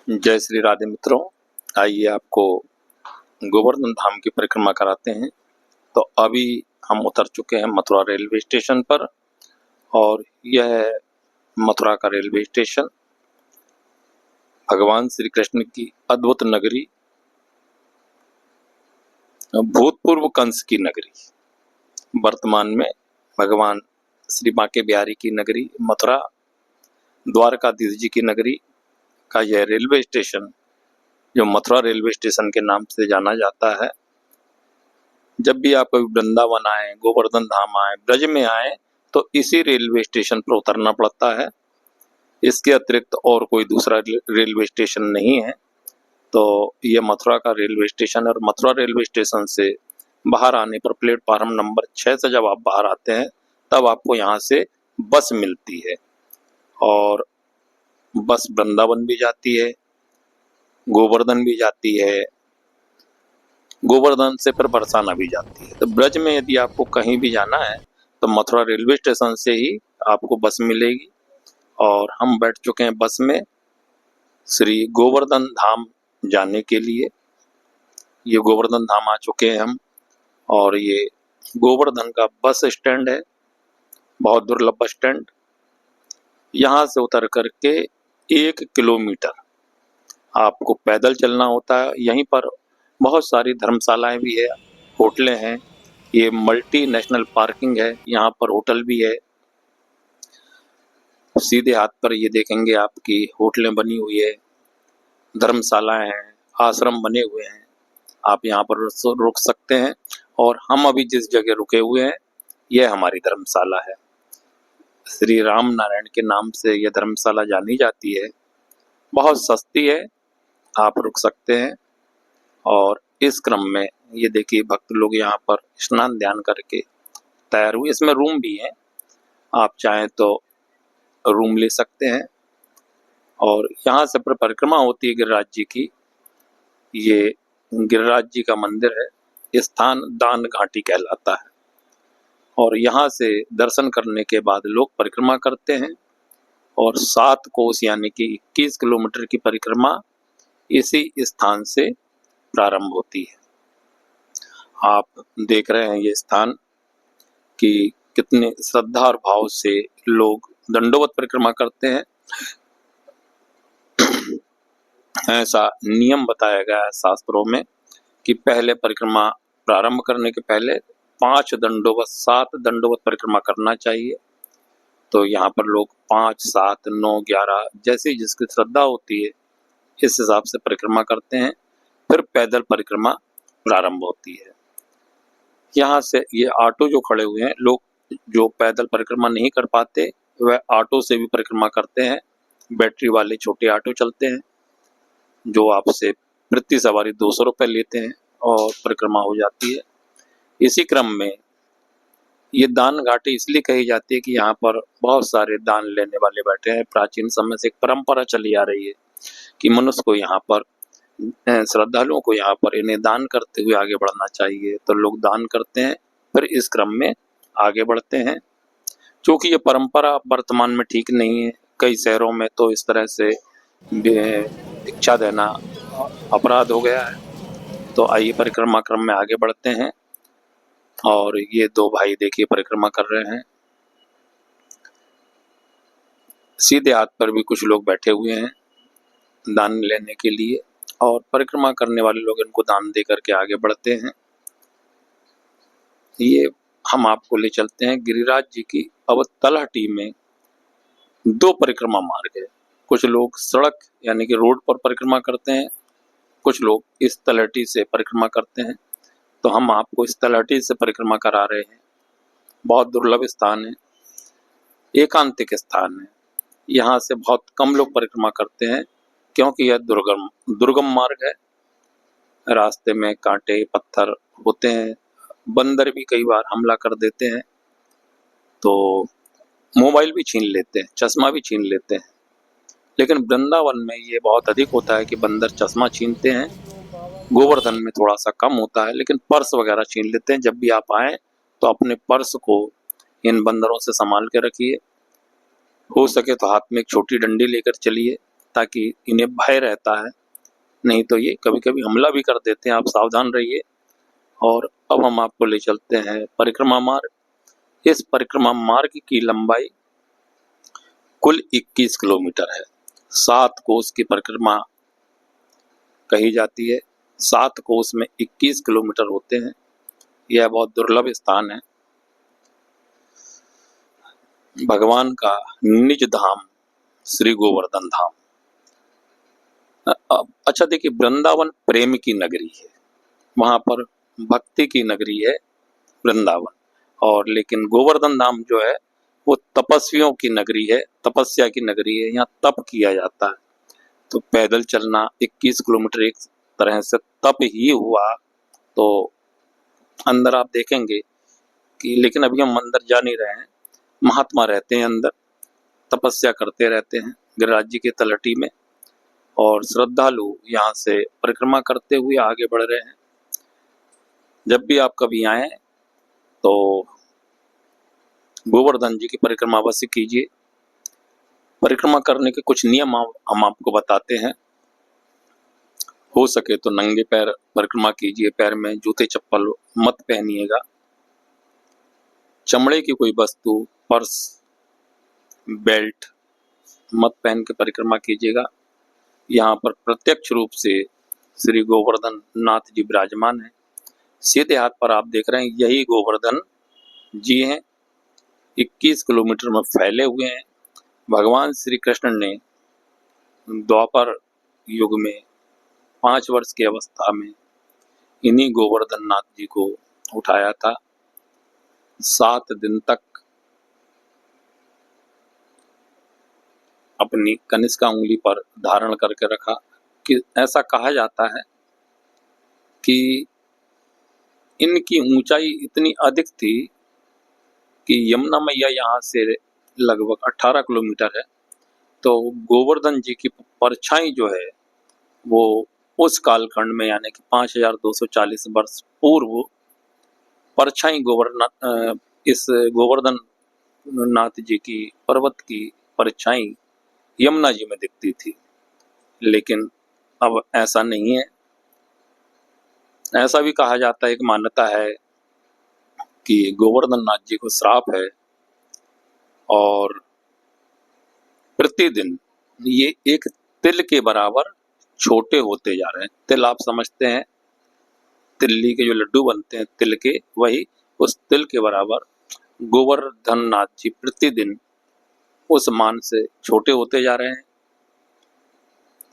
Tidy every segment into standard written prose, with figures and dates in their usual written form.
जय श्री राधे मित्रों, आइए आपको गोवर्धन धाम की परिक्रमा कराते हैं। तो अभी हम उतर चुके हैं मथुरा रेलवे स्टेशन पर और यह है मथुरा का रेलवे स्टेशन, भगवान श्री कृष्ण की अद्भुत नगरी, भूतपूर्व कंस की नगरी, वर्तमान में भगवान श्री बांके बिहारी की नगरी मथुरा, द्वारकाधीश जी की नगरी का यह रेलवे स्टेशन जो मथुरा रेलवे स्टेशन के नाम से जाना जाता है। जब भी आप कभी वृंदावन आए, गोवर्धन धाम आए, ब्रज में आए तो इसी रेलवे स्टेशन पर उतरना पड़ता है। इसके अतिरिक्त और कोई दूसरा रेलवे स्टेशन नहीं है। तो ये मथुरा का रेलवे स्टेशन है और मथुरा रेलवे स्टेशन से बाहर आने पर प्लेटफार्म नंबर 6 से जब आप बाहर आते हैं तब आपको यहाँ से बस मिलती है और बस वृंदावन भी जाती है, गोवर्धन भी जाती है, गोवर्धन से फिर बरसाना भी जाती है। तो ब्रज में यदि आपको कहीं भी जाना है तो मथुरा रेलवे स्टेशन से ही आपको बस मिलेगी। और हम बैठ चुके हैं बस में श्री गोवर्धन धाम जाने के लिए। ये गोवर्धन धाम आ चुके हैं हम और ये गोवर्धन का बस स्टैंड है, बहुत दुर्लभ बस स्टैंड। यहाँ से उतर करके 1 किलोमीटर आपको पैदल चलना होता है। यहीं पर बहुत सारी धर्मशालाएं भी है, होटलें हैं। ये मल्टी नेशनल पार्किंग है, यहाँ पर होटल भी है। सीधे हाथ पर ये देखेंगे आपकी होटलें बनी हुई है, धर्मशालाएं हैं, आश्रम बने हुए हैं। आप यहाँ पर रुक सकते हैं। और हम अभी जिस जगह रुके हुए हैं यह हमारी धर्मशाला है। श्री राम नारायण के नाम से यह धर्मशाला जानी जाती है। बहुत सस्ती है, आप रुक सकते हैं। और इस क्रम में ये देखिए भक्त लोग यहाँ पर स्नान ध्यान करके तैयार हुए। इसमें रूम भी है, आप चाहें तो रूम ले सकते हैं। और यहाँ से परिक्रमा होती है गिरिराज जी की। ये गिरिराज जी का मंदिर है, स्थान दान घाटी कहलाता है। और यहाँ से दर्शन करने के बाद लोग परिक्रमा करते हैं और 7 कोस यानी कि 21 किलोमीटर की परिक्रमा इसी स्थान से प्रारंभ होती है। आप देख रहे हैं ये स्थान कि कितने श्रद्धा और भाव से लोग दंडोवत परिक्रमा करते हैं। ऐसा नियम बताया गया है शास्त्रों में कि पहले परिक्रमा प्रारंभ करने के पहले 5 दंडोवत 7 दंडोवत परिक्रमा करना चाहिए। तो यहाँ पर लोग 5, 7, 9, 11 जैसी जिसकी श्रद्धा होती है इस हिसाब से परिक्रमा करते हैं। फिर पैदल परिक्रमा प्रारंभ होती है। यहाँ से ये ऑटो जो खड़े हुए हैं, लोग जो पैदल परिक्रमा नहीं कर पाते वह ऑटो से भी परिक्रमा करते हैं। बैटरी वाले छोटे ऑटो चलते हैं जो आपसे प्रति सवारी 200 रुपये लेते हैं और परिक्रमा हो जाती है। इसी क्रम में ये दान घाटी इसलिए कही जाती है कि यहाँ पर बहुत सारे दान लेने वाले बैठे हैं। प्राचीन समय से एक परंपरा चली आ रही है कि मनुष्य को यहाँ पर, श्रद्धालुओं को यहाँ पर इन्हें दान करते हुए आगे बढ़ना चाहिए। तो लोग दान करते हैं, फिर इस क्रम में आगे बढ़ते हैं। क्योंकि ये परंपरा वर्तमान में ठीक नहीं है, कई शहरों में तो इस तरह से भिक्षा देना अपराध हो गया है। तो आइए परिक्रमा क्रम में आगे बढ़ते हैं। और ये 2 भाई देखिए परिक्रमा कर रहे हैं। सीधे हाथ पर भी कुछ लोग बैठे हुए हैं दान लेने के लिए और परिक्रमा करने वाले लोग इनको दान दे करके आगे बढ़ते हैं। ये हम आपको ले चलते हैं गिरिराज जी की। अब तलहटी में 2 परिक्रमा मार्ग है। कुछ लोग सड़क यानी कि रोड पर परिक्रमा करते हैं, कुछ लोग इस तलहटी से परिक्रमा करते हैं। तो हम आपको इस तलहटी से परिक्रमा करा रहे हैं। बहुत दुर्लभ स्थान है, एकांतिक स्थान है। यहाँ से बहुत कम लोग परिक्रमा करते हैं क्योंकि यह दुर्गम मार्ग है। रास्ते में कांटे पत्थर होते हैं, बंदर भी कई बार हमला कर देते हैं, तो मोबाइल भी छीन लेते हैं, चश्मा भी छीन लेते हैं। लेकिन वृंदावन में ये बहुत अधिक होता है कि बंदर चश्मा छीनते हैं। गोवर्धन में थोड़ा सा कम होता है, लेकिन पर्स वगैरह छीन लेते हैं। जब भी आप आए तो अपने पर्स को इन बंदरों से संभाल के रखिए। हो सके तो हाथ में एक छोटी डंडी लेकर चलिए ताकि इन्हें भय रहता है, नहीं तो ये कभी कभी हमला भी कर देते हैं। आप सावधान रहिए। और अब हम आपको ले चलते हैं परिक्रमा मार्ग। इस परिक्रमा मार्ग की लंबाई कुल 21 किलोमीटर है। 7 कोस की परिक्रमा कही जाती है। 7 कोस में 21 किलोमीटर होते हैं। यह बहुत दुर्लभ स्थान है। भगवान का निज धाम श्री गोवर्धन धाम। अच्छा देखिए, वृंदावन प्रेम की नगरी है, वहां पर भक्ति की नगरी है वृंदावन। और लेकिन गोवर्धन धाम जो है वो तपस्वियों की नगरी है, तपस्या की नगरी है। यहाँ तप किया जाता है। तो पैदल चलना 21 किलोमीटर एक तरह से तप ही हुआ। तो अंदर आप देखेंगे कि, लेकिन अभी हम अंदर जा नहीं रहे हैं, महात्मा रहते हैं अंदर, तपस्या करते रहते हैं गिरिराज जी के तलहटी में। और श्रद्धालु यहाँ से परिक्रमा करते हुए आगे बढ़ रहे हैं। जब भी आप कभी आए तो गोवर्धन जी की परिक्रमा अवश्य कीजिए। परिक्रमा करने के कुछ नियम हम आपको बताते हैं। हो सके तो नंगे पैर परिक्रमा कीजिए, पैर में जूते चप्पल मत पहनिएगा। चमड़े की कोई वस्तु, पर्स, बेल्ट मत पहन के परिक्रमा कीजिएगा। यहाँ पर प्रत्यक्ष रूप से श्री गोवर्धन नाथ जी विराजमान है। सीधे हाथ पर आप देख रहे हैं, यही गोवर्धन जी हैं। 21 किलोमीटर में फैले हुए हैं। भगवान श्री कृष्ण ने द्वापर युग में 5 वर्ष की अवस्था में इन्हीं गोवर्धन नाथ जी को उठाया था। 7 दिन तक अपनी कनिष्का उंगली पर धारण करके रखा। कि ऐसा कहा जाता है कि इनकी ऊंचाई इतनी अधिक थी कि यमुना मैया यहाँ से लगभग 18 किलोमीटर है। तो गोवर्धन जी की परछाई जो है वो उस कालखंड में, यानी कि 5240 वर्ष पूर्व, परछाई इस गोवर्धन नाथ जी की पर्वत की परछाई यमुना जी में दिखती थी। लेकिन अब ऐसा नहीं है। ऐसा भी कहा जाता है, एक मान्यता है कि गोवर्धन नाथ जी को श्राप है और प्रतिदिन ये एक तिल के बराबर छोटे होते जा रहे हैं। तिल आप समझते हैं, तिल्ली के जो लड्डू बनते हैं तिल के, वही उस तिल के बराबर गोवर्धन नाथ जी प्रतिदिन उस मान से छोटे होते जा रहे हैं।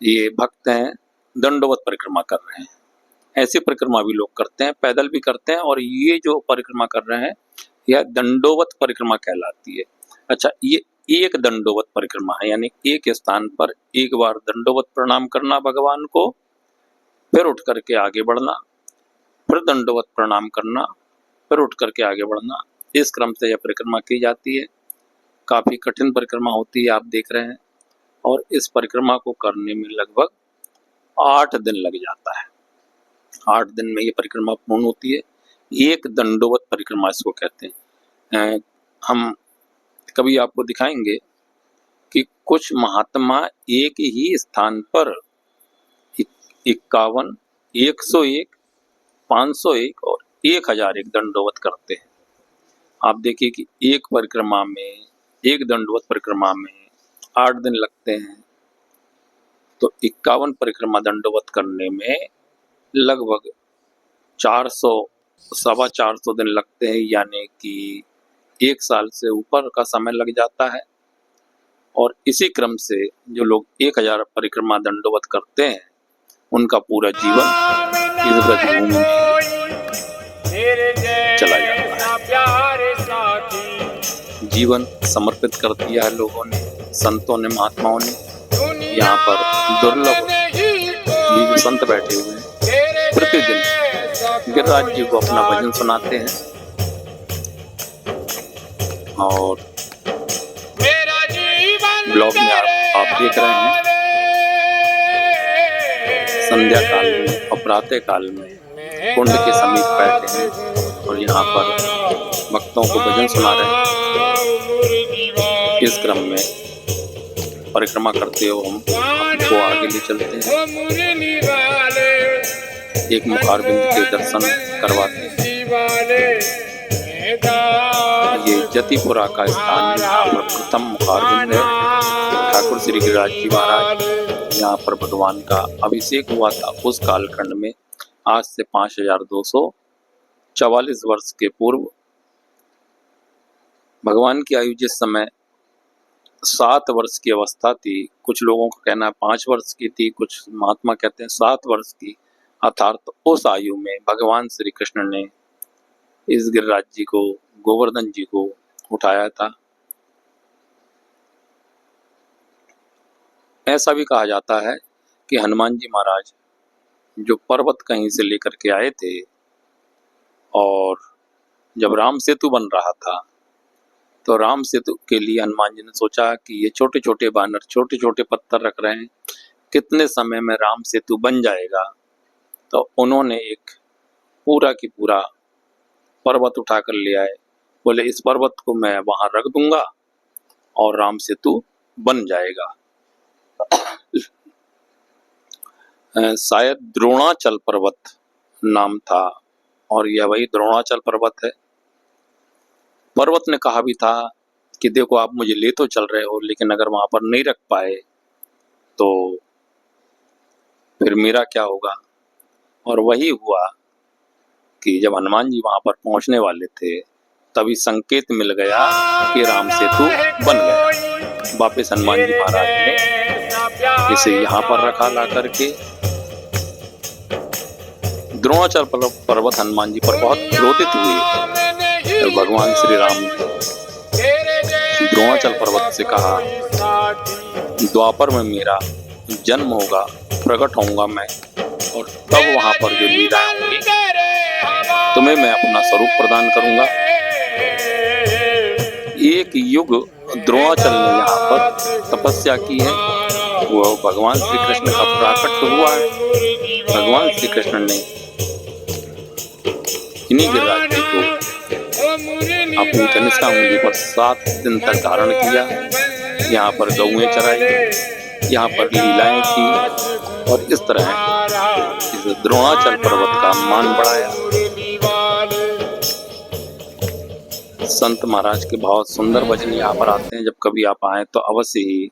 ये भक्त हैं, दंडवत परिक्रमा कर रहे हैं। ऐसी परिक्रमा भी लोग करते हैं, पैदल भी करते हैं। और ये जो परिक्रमा कर रहे हैं यह दंडोवत परिक्रमा कहलाती है। अच्छा, ये एक दंडोवत परिक्रमा है, यानी एक स्थान पर एक बार दंडोवत प्रणाम करना भगवान को, फिर उठ करके आगे बढ़ना, फिर दंडोवत प्रणाम करना, फिर उठ करके आगे बढ़ना। इस क्रम से यह परिक्रमा की जाती है। काफी कठिन परिक्रमा होती है, आप देख रहे हैं। और इस परिक्रमा को करने में लगभग 8 दिन लग जाता है। 8 दिन में ये परिक्रमा पूर्ण होती है। एक दंडोवत परिक्रमा इसको कहते हैं। हम कभी आपको दिखाएंगे कि कुछ महात्मा एक ही स्थान पर 51, 101, 501 और 1001 दंडोवत करते हैं। आप देखिए कि एक परिक्रमा में, एक दंडवत परिक्रमा में 8 दिन लगते हैं। तो 51 परिक्रमा दंडवत करने में लगभग 400-450 दिन लगते हैं, यानी कि 1 साल से ऊपर का समय लग जाता है। और इसी क्रम से जो लोग 1000 परिक्रमा दंडवत करते हैं उनका पूरा जीवन इस ब्रजभूमि में चला जाता है। जीवन समर्पित कर दिया है लोगों ने, संतों ने, महात्माओं ने। यहाँ पर दुर्लभ ये जो संत बैठे हुए हैं प्रतिदिन गिरिराज जी को अपना भजन सुनाते हैं। और ब्लॉग में आप देख रहे हैं संध्या काल में और प्रातः काल में कुंड के समीप बैठे हैं और यहाँ पर भक्तों को भजन सुना रहे हैं। इस क्रम में परिक्रमा करते हुए हम आपको आगे ले चलते हैं, एक मुखारबिंद के दर्शन करवाते हैं। ये जतिपुरा का स्थान है, यहाँ पर प्रथम मुखारबिंद है। ठाकुर श्री गिरिराज जी महाराज, यहाँ पर भगवान का अभिषेक हुआ था उस कालखंड में, आज से 5244 वर्ष के पूर्व। भगवान की आयु जिस समय 7 वर्ष की अवस्था थी, कुछ लोगों का कहना है 5 वर्ष की थी, कुछ महात्मा कहते हैं 7 वर्ष की, अर्थात उस आयु में भगवान श्री कृष्ण ने इस गिरिराज जी को, गोवर्धन जी को उठाया था। ऐसा भी कहा जाता है कि हनुमान जी महाराज जो पर्वत कहीं से लेकर के आए थे, और जब राम सेतु बन रहा था तो राम सेतु के लिए हनुमान जी ने सोचा कि ये छोटे छोटे बानर छोटे छोटे पत्थर रख रहे हैं, कितने समय में राम सेतु बन जाएगा। तो उन्होंने एक पूरा की पूरा पर्वत उठाकर ले आए, बोले इस पर्वत को मैं वहां रख दूंगा और राम सेतु बन जाएगा। शायद द्रोणाचल पर्वत नाम था, और यह वही द्रोणाचल पर्वत है। पर्वत ने कहा भी था कि देखो आप मुझे ले तो चल रहे हो, लेकिन अगर वहां पर नहीं रख पाए तो फिर मेरा क्या होगा। और वही हुआ कि जब हनुमान जी वहां पर पहुंचने वाले थे, तभी संकेत मिल गया कि राम सेतु बन गया। वापिस हनुमान जी महाराज ने इसे यहाँ पर रखा ला करके। द्रोणाचल पर्वत हनुमान जी पर बहुत क्रोधित हुए, तो भगवान श्री राम ने द्रोणाचल पर्वत से कहा, द्वापर में मेरा जन्म होगा, प्रकट होऊंगा मैं, और तब वहां पर जो लीलाएं होंगी तुम्हें मैं अपना स्वरूप प्रदान करूंगा। एक युग द्रोणाचल ने यहाँ पर तपस्या की है, वो भगवान श्री कृष्ण का प्राकट हुआ है। भगवान श्री कृष्ण ने इन्हीं गिरिराज जी को अपनी कनिष्ठा उंगली पर 7 दिन तक धारण किया, यहाँ पर गौएं चराई, यहाँ पर लीलाएं की, और इस तरह इस द्रोणाचल पर्वत का मान बढ़ाया। संत महाराज के बहुत सुंदर भजन यहाँ पर आते हैं, जब कभी आप आए तो अवश्य ही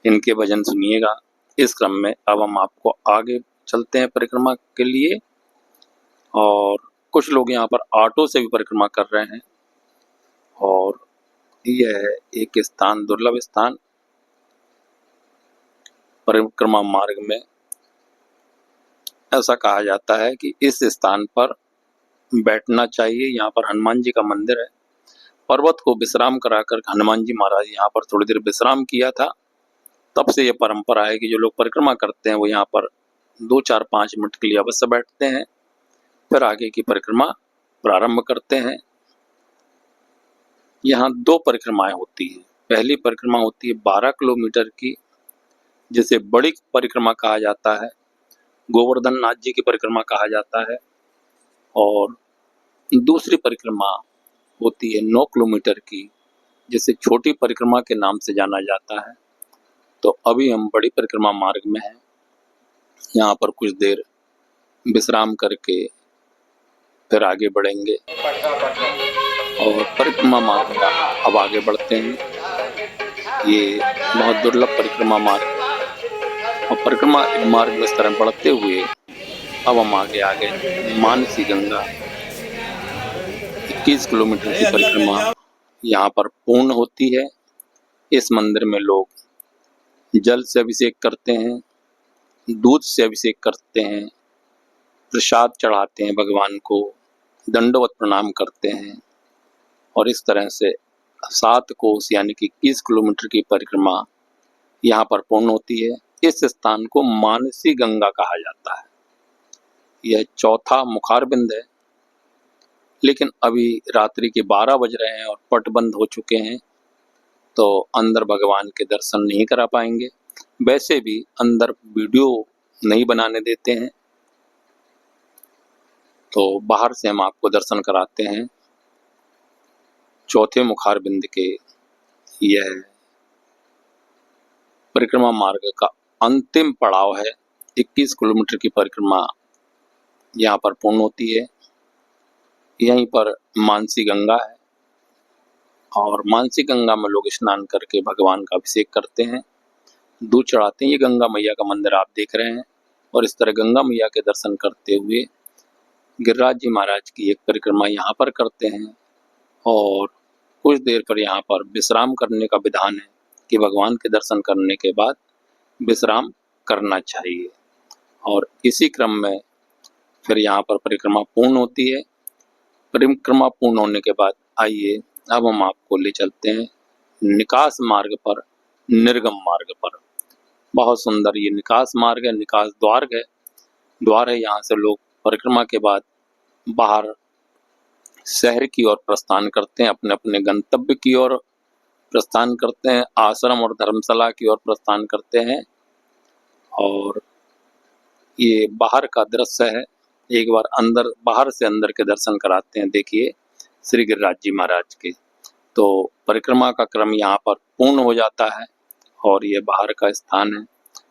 इनके भजन सुनिएगा। इस क्रम में अब हम आपको आगे चलते हैं परिक्रमा के लिए, और कुछ लोग यहाँ पर ऑटो से भी परिक्रमा कर रहे हैं, और यह है एक स्थान, दुर्लभ स्थान परिक्रमा मार्ग में। ऐसा कहा जाता है कि इस स्थान पर बैठना चाहिए। यहाँ पर हनुमान जी का मंदिर है। पर्वत को विश्राम कराकर हनुमान जी महाराज यहाँ पर थोड़ी देर विश्राम किया था। तब से यह परंपरा है कि जो लोग परिक्रमा करते हैं वो यहाँ पर 2, 4, 5 मिनट के लिए अवश्य बैठते हैं, फिर आगे की परिक्रमा प्रारंभ करते हैं। यहाँ 2 परिक्रमाएं होती हैं। पहली परिक्रमा होती है 12 किलोमीटर की, जिसे बड़ी परिक्रमा कहा जाता है, गोवर्धन नाथ जी की परिक्रमा कहा जाता है। और दूसरी परिक्रमा होती है 9 किलोमीटर की, जिसे छोटी परिक्रमा के नाम से जाना जाता है। तो अभी हम बड़ी परिक्रमा मार्ग में हैं। यहाँ पर कुछ देर विश्राम करके फिर आगे बढ़ेंगे, और परिक्रमा मार्ग का अब आगे बढ़ते हैं। ये बहुत दुर्लभ परिक्रमा मार्ग, और परिक्रमा मार्ग में इस तरह बढ़ते हुए अब हम आगे मानसी गंगा 21 किलोमीटर की परिक्रमा यहाँ पर पूर्ण होती है। इस मंदिर में लोग जल से अभिषेक करते हैं, दूध से अभिषेक करते हैं, प्रसाद चढ़ाते हैं भगवान को, दंडवत प्रणाम करते हैं, और इस तरह से 7 कोस यानी कि 21 किलोमीटर की परिक्रमा यहाँ पर पूर्ण होती है। इस स्थान को मानसी गंगा कहा जाता है। यह चौथा मुखारबिंद है, लेकिन अभी रात्रि के 12 बज रहे हैं और पट बंद हो चुके हैं, तो अंदर भगवान के दर्शन नहीं करा पाएंगे। वैसे भी अंदर वीडियो नहीं बनाने देते हैं, तो बाहर से हम आपको दर्शन कराते हैं चौथे मुखारबिंद के। यह परिक्रमा मार्ग का अंतिम पड़ाव है। 21 किलोमीटर की परिक्रमा यहाँ पर पूर्ण होती है। यहीं पर मानसी गंगा है और मानसी गंगा में लोग स्नान करके भगवान का अभिषेक करते हैं, दूध चढ़ाते हैं। ये गंगा मैया का मंदिर आप देख रहे हैं और इस तरह गंगा मैया के दर्शन करते हुए गिरिराज जी महाराज की एक परिक्रमा यहाँ पर करते हैं और कुछ देर पर यहाँ पर विश्राम करने का विधान है कि भगवान के दर्शन करने के बाद विश्राम करना चाहिए। और इसी क्रम में फिर यहाँ पर परिक्रमा पूर्ण होती है। परिक्रमा पूर्ण होने के बाद आइए अब हम आपको ले चलते हैं निकास मार्ग पर, निर्गम मार्ग पर। बहुत सुंदर ये निकास मार्ग है, निकास द्वार है। यहाँ से लोग परिक्रमा के बाद बाहर शहर की ओर प्रस्थान करते हैं, अपने अपने गंतव्य की ओर प्रस्थान करते हैं, आश्रम और धर्मशाला की ओर प्रस्थान करते हैं। और ये बाहर का दृश्य है, एक बार बाहर से अंदर के दर्शन कराते हैं। देखिए श्री गिरिराज जी महाराज के। तो परिक्रमा का क्रम यहाँ पर पूर्ण हो जाता है और ये बाहर का स्थान है।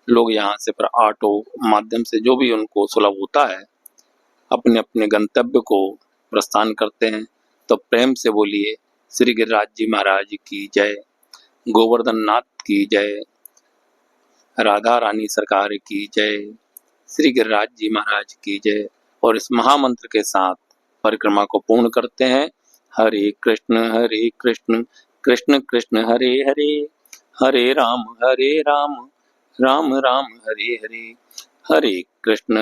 लोग यहाँ से फिर ऑटो माध्यम से जो भी उनको सुलभ होता है अपने अपने गंतव्य को प्रस्थान करते हैं। तो प्रेम से बोलिए श्री गिरिराज जी महाराज की जय, गोवर्धन नाथ की जय, राधा रानी सरकार की जय, श्री गिरिराज जी महाराज की जय। और इस महामंत्र के साथ परिक्रमा को पूर्ण करते हैं। हरे कृष्ण कृष्ण कृष्ण हरे हरे, हरे राम राम राम हरे हरे, हरे कृष्ण